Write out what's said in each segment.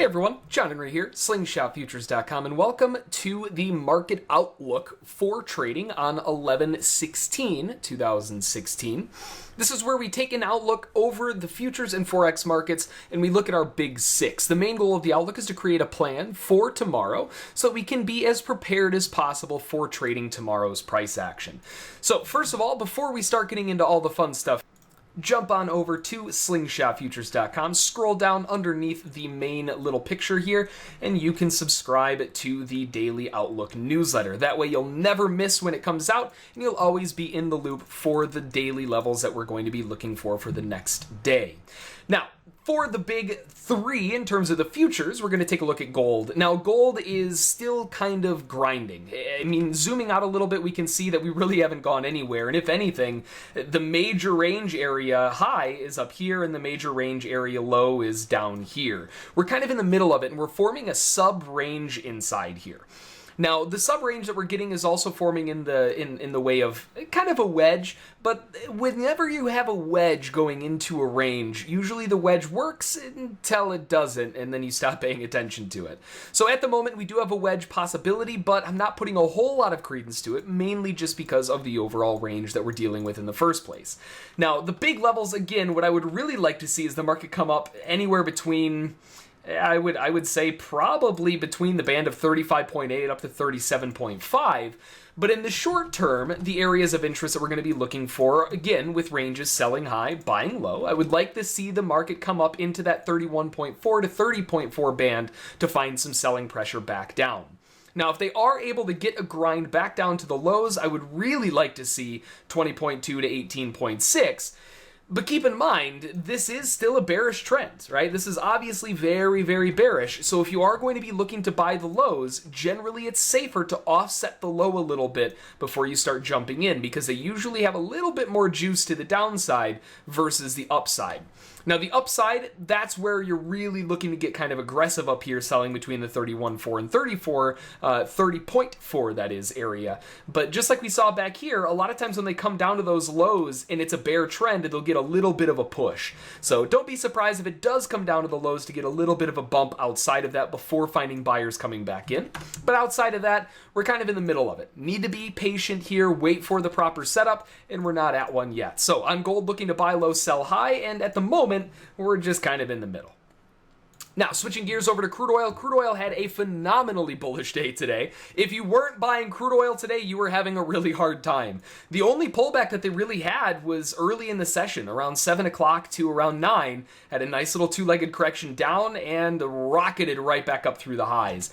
everyone, John Henry here, slingshotfutures.com, and welcome to the market outlook for trading on 11/16/2016. This is where we take an outlook over the futures and forex markets and we look at our big six. The main goal of the outlook is to create a plan for tomorrow so that we can be as prepared as possible for trading tomorrow's price action. So first of all, before we start getting into all the fun stuff, jump on over to slingshotfutures.com, scroll down underneath the main little picture here, and you can subscribe to the Daily Outlook newsletter. That way you'll never miss when it comes out, and you'll always be in the loop for the daily levels that we're going to be looking for the next day. Now, for the big three in terms of the futures, we're going to take a look at gold. Now, gold is still kind of grinding. I mean, zooming out a little bit, we can see that we really haven't gone anywhere. And if anything, the major range area high is up here and the major range area low is down here. We're kind of in the middle of it and we're forming a sub-range inside here. Now, the sub-range that we're getting is also forming in the way of kind of a wedge, but whenever you have a wedge going into a range, usually the wedge works until it doesn't, and then you stop paying attention to it. So at the moment, we do have a wedge possibility, but I'm not putting a whole lot of credence to it, mainly just because of the overall range that we're dealing with in the first place. Now, the big levels, again, what I would really like to see is the market come up anywhere between, I would say probably between the band of 35.8 up to 37.5. But in the short term, the areas of interest that we're going to be looking for, again, with ranges selling high, buying low, I would like to see the market come up into that 31.4 to 30.4 band to find some selling pressure back down. Now, if they are able to get a grind back down to the lows, I would really like to see 20.2 to 18.6. But keep in mind, this is still a bearish trend, right? This is obviously very, very bearish. So if you are going to be looking to buy the lows, generally it's safer to offset the low a little bit before you start jumping in because they usually have a little bit more juice to the downside versus the upside. Now, the upside, that's where you're really looking to get kind of aggressive up here, selling between the 31.4 and 30.4, that is, area. But just like we saw back here, a lot of times when they come down to those lows and it's a bear trend, they'll get a little bit of a push. So don't be surprised if it does come down to the lows to get a little bit of a bump outside of that before finding buyers coming back in. But outside of that, we're kind of in the middle of it. Need to be patient here, wait for the proper setup, and we're not at one yet. So on gold, looking to buy low, sell high, and at the moment, we're just kind of in the middle. Now, switching gears over to crude oil. Crude oil had a phenomenally bullish day today. If you weren't buying crude oil today, you were having a really hard time. The only pullback that they really had was early in the session, around 7 o'clock to around 9. Had a nice little two-legged correction down and rocketed right back up through the highs.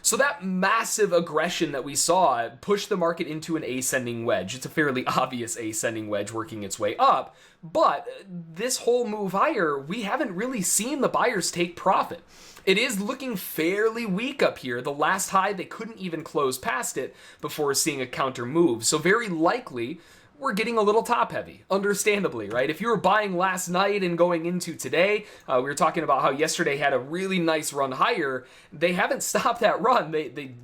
So that massive aggression that we saw pushed the market into an ascending wedge. It's a fairly obvious ascending wedge working its way up, but this whole move higher, we haven't really seen the buyers take profit. It is looking fairly weak up here. The last high, they couldn't even close past it before seeing a counter move. So very likely, we're getting a little top heavy, understandably, right? If you were buying last night and going into today, we were talking about how yesterday had a really nice run higher. They haven't stopped that run.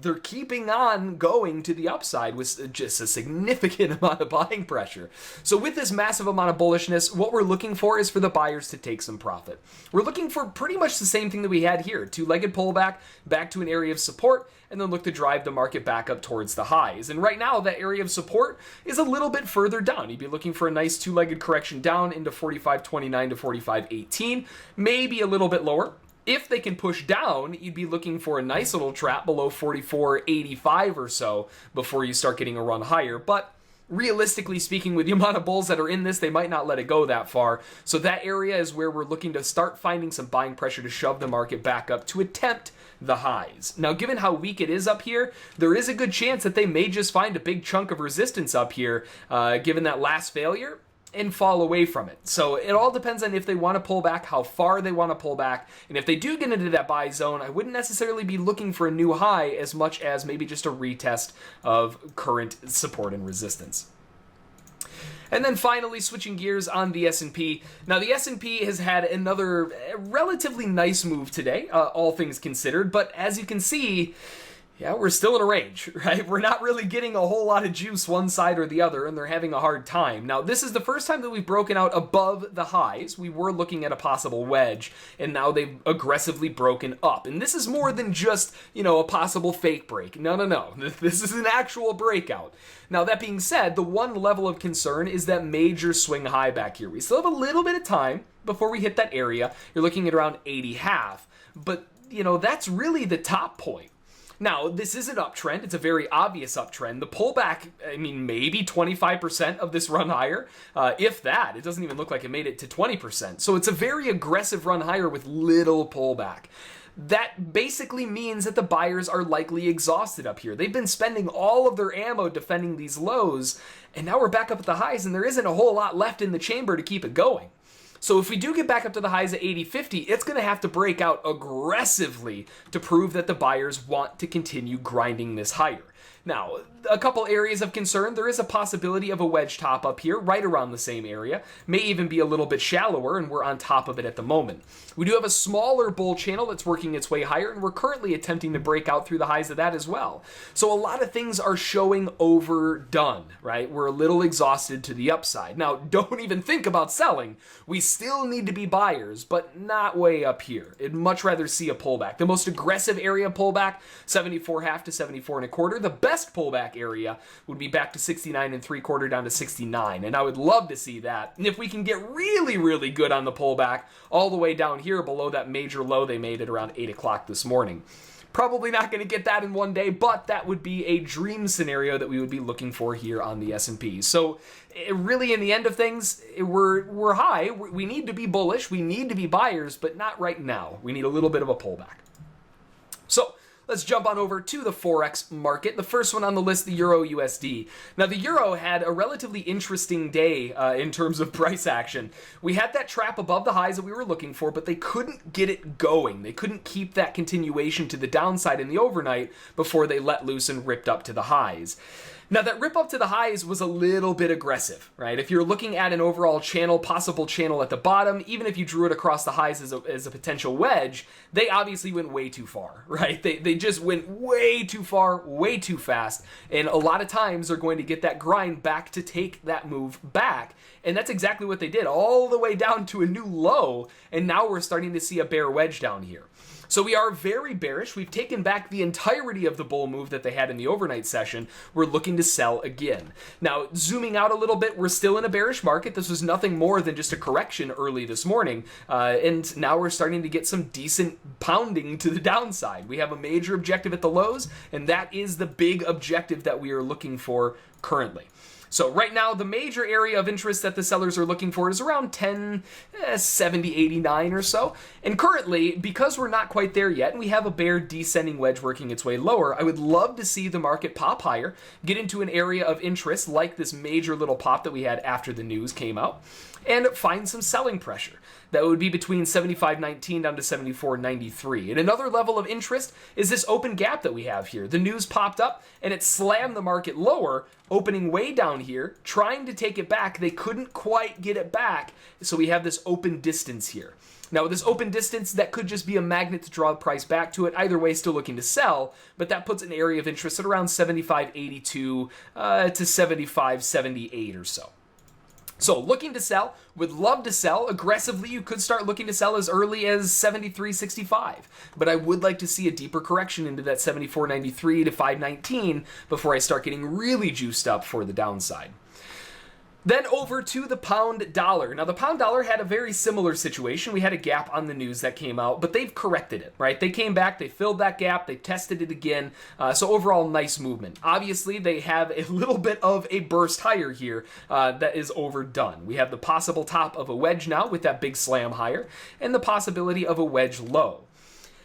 They're keeping on going to the upside with just a significant amount of buying pressure. So with this massive amount of bullishness, what we're looking for is for the buyers to take some profit. We're looking for pretty much the same thing that we had here, two-legged pullback back to an area of support, and then look to drive the market back up towards the highs. And right now, that area of support is a little bit further down. You'd be looking for a nice two-legged correction down into 45.29 to 45.18, maybe a little bit lower. If they can push down, you'd be looking for a nice little trap below 44.85 or so before you start getting a run higher. But realistically speaking, with the amount of bulls that are in this, they might not let it go that far. So that area is where we're looking to start finding some buying pressure to shove the market back up to attempt the highs. Now, given how weak it is up here, there is a good chance that they may just find a big chunk of resistance up here, given that last failure, and fall away from it. So it all depends on if they want to pull back, how far they want to pull back, and if they do get into that buy zone, I wouldn't necessarily be looking for a new high as much as maybe just a retest of current support and resistance. And then finally, switching gears on the S&P. Now, the S&P has had another relatively nice move today, all things considered, but as you can see, Yeah, we're still in a range, right? We're not really getting a whole lot of juice one side or the other, and they're having a hard time. Now, this is the first time that we've broken out above the highs. We were looking at a possible wedge, and now they've aggressively broken up. And this is more than just, a possible fake break. No. This is an actual breakout. Now, that being said, the one level of concern is that major swing high back here. We still have a little bit of time before we hit that area. You're looking at around 80.5. But, that's really the top point. Now, this is an uptrend. It's a very obvious uptrend. The pullback, maybe 25% of this run higher. If that, it doesn't even look like it made it to 20%. So it's a very aggressive run higher with little pullback. That basically means that the buyers are likely exhausted up here. They've been spending all of their ammo defending these lows, and now we're back up at the highs, and there isn't a whole lot left in the chamber to keep it going. So if we do get back up to the highs at 80.50, it's going to have to break out aggressively to prove that the buyers want to continue grinding this higher. Now, a couple areas of concern. There is a possibility of a wedge top up here, right around the same area. May even be a little bit shallower, and we're on top of it at the moment. We do have a smaller bull channel that's working its way higher, and we're currently attempting to break out through the highs of that as well. So a lot of things are showing overdone, right? We're a little exhausted to the upside. Now, don't even think about selling. We still need to be buyers, but not way up here. I'd much rather see a pullback. The most aggressive area pullback, 74.5 to 74.25. The best pullback area would be back to 69.75 down to 69, and I would love to see that. And if we can get really, really good on the pullback all the way down here below that major low they made at around 8 o'clock this morning. Probably not going to get that in one day, but that would be a dream scenario that we would be looking for here on the S&P. So really, in the end of things, we're high. We need to be bullish. We need to be buyers, but not right now. We need a little bit of a pullback. So let's jump on over to the Forex market. The first one on the list, the Euro-USD. Now, the Euro had a relatively interesting day in terms of price action. We had that trap above the highs that we were looking for, but they couldn't get it going. They couldn't keep that continuation to the downside in the overnight before they let loose and ripped up to the highs. Now, that rip up to the highs was a little bit aggressive, right? If you're looking at an overall channel, possible channel at the bottom, even if you drew it across the highs as a potential wedge, they obviously went way too far, right? They just went way too far, way too fast, and a lot of times they're going to get that grind back to take that move back. And that's exactly what they did, all the way down to a new low, and now we're starting to see a bear wedge down here. So we are very bearish. We've taken back the entirety of the bull move that they had in the overnight session. We're looking to sell again. Now, zooming out a little bit, we're still in a bearish market. This was nothing more than just a correction early this morning. And now we're starting to get some decent pounding to the downside. We have a major objective at the lows, and that is the big objective that we are looking for currently. So right now, the major area of interest that the sellers are looking for is around 1070, 89 or so. And currently, because we're not quite there yet, and we have a bear descending wedge working its way lower, I would love to see the market pop higher, get into an area of interest like this major little pop that we had after the news came out, and find some selling pressure. That would be between 75.19 down to 74.93. And another level of interest is this open gap that we have here. The news popped up and it slammed the market lower, opening way down here, trying to take it back. They couldn't quite get it back, so we have this open distance here. Now, with this open distance, that could just be a magnet to draw the price back to it. Either way, still looking to sell, but that puts an area of interest at around 75.82 to 75.78 or so. So looking to sell, would love to sell. Aggressively, you could start looking to sell as early as 73.65. But I would like to see a deeper correction into that 74.93 to 5.19 before I start getting really juiced up for the downside. Then over to the pound dollar. Now, the pound dollar had a very similar situation. We had a gap on the news that came out, but they've corrected it, right? They came back, they filled that gap, they tested it again. So overall, nice movement. Obviously, they have a little bit of a burst higher here that is overdone. We have the possible top of a wedge now with that big slam higher, and the possibility of a wedge low.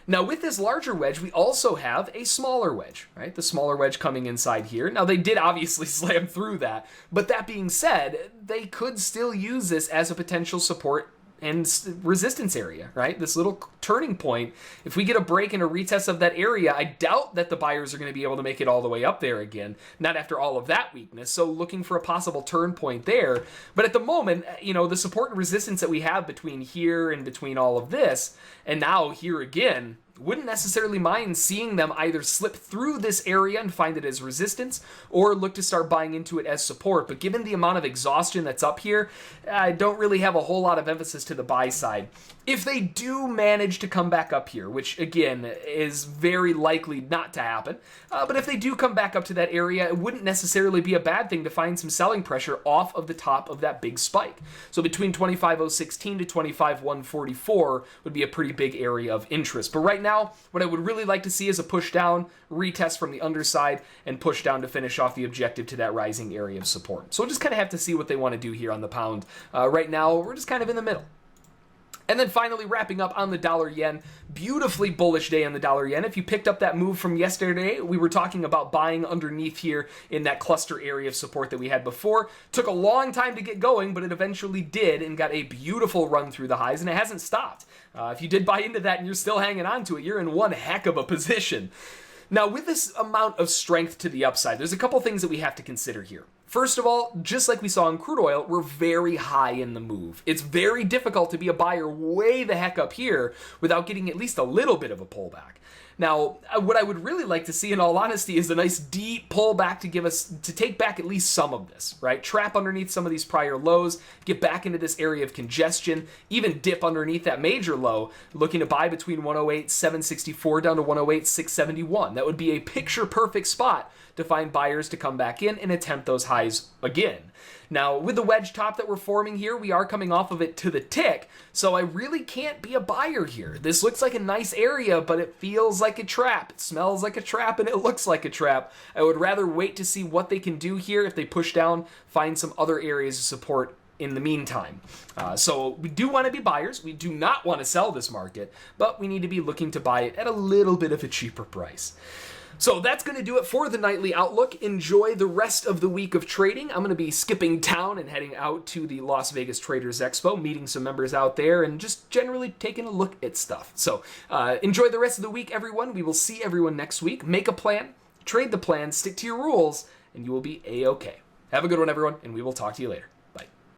Now, with this larger wedge, we also have a smaller wedge, right? The smaller wedge coming inside here. Now, they did obviously slam through that, but that being said, they could still use this as a potential support and resistance area, right? This little turning point. If we get a break and a retest of that area, I doubt that the buyers are going to be able to make it all the way up there again, not after all of that weakness. So looking for a possible turn point there. But at the moment, the support and resistance that we have between here and between all of this, and now here again, wouldn't necessarily mind seeing them either slip through this area and find it as resistance, or look to start buying into it as support. But given the amount of exhaustion that's up here, I don't really have a whole lot of emphasis to the buy side. If they do manage to come back up here, which again is very likely not to happen, but if they do come back up to that area, it wouldn't necessarily be a bad thing to find some selling pressure off of the top of that big spike. So between 25,016 to 25,144 would be a pretty big area of interest. But right now, what I would really like to see is a push down, retest from the underside, and push down to finish off the objective to that rising area of support. So we'll just kind of have to see what they want to do here on the pound. Right now, we're just kind of in the middle. And then finally, wrapping up on the dollar yen, beautifully bullish day on the dollar yen. If you picked up that move from yesterday, we were talking about buying underneath here in that cluster area of support that we had before. Took a long time to get going, but it eventually did and got a beautiful run through the highs, and it hasn't stopped. If you did buy into that and you're still hanging on to it, you're in one heck of a position. Now, with this amount of strength to the upside, there's a couple things that we have to consider here. First of all, just like we saw in crude oil, we're very high in the move. It's very difficult to be a buyer way the heck up here without getting at least a little bit of a pullback. Now, what I would really like to see, in all honesty, is a nice deep pullback to take back at least some of this, right? Trap underneath some of these prior lows, get back into this area of congestion, even dip underneath that major low, looking to buy between 108,764 down to 108,671. That would be a picture-perfect spot to find buyers to come back in and attempt those highs again. Now, with the wedge top that we're forming here, we are coming off of it to the tick, so I really can't be a buyer here. This looks like a nice area, but it feels like a trap. It smells like a trap, and it looks like a trap. I would rather wait to see what they can do here. If they push down, find some other areas of support in the meantime. So we do want to be buyers. We do not want to sell this market, but we need to be looking to buy it at a little bit of a cheaper price. So that's going to do it for the nightly outlook. Enjoy the rest of the week of trading. I'm going to be skipping town and heading out to the Las Vegas Traders Expo, meeting some members out there, and just generally taking a look at stuff. So enjoy the rest of the week, everyone. We will see everyone next week. Make a plan, trade the plan, stick to your rules, and you will be A-OK. Have a good one, everyone, and we will talk to you later.